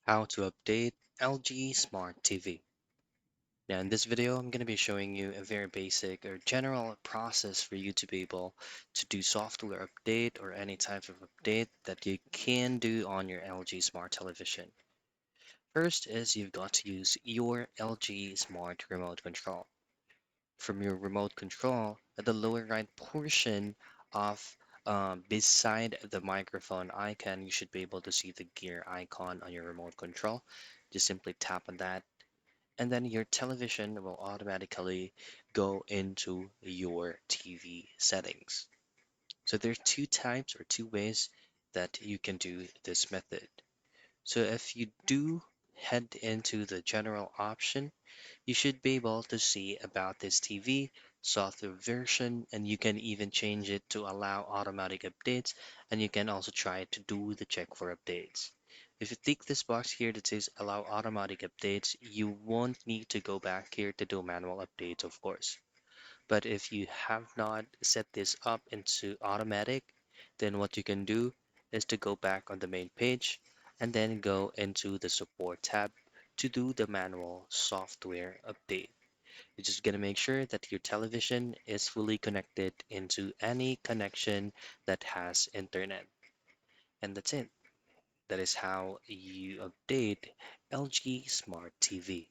How to update LG Smart TV. Now in this video, I'm going to be showing you a very basic or general process for you to be able to do software update or any type of update that you can do on your LG Smart television. First is you've got to use your LG Smart remote control. From your remote control, at the lower right portion of beside the microphone icon, you should be able to see the gear icon on your remote control. Just simply tap on that, and then your television will automatically go into your TV settings. So there's two types or two ways that you can do this method. So if you do head into the general option, you should be able to see about this TV software version, and you can even change it to allow automatic updates, and you can also try to do the check for updates. If you tick this box here that says allow automatic updates, you won't need to go back here to do manual updates, of course. But if you have not set this up into automatic, then what you can do is to go back on the main page and then go into the support tab to do the manual software update. You're just gonna make sure that your television is fully connected into any connection that has internet. And that's it. That is how you update LG Smart TV.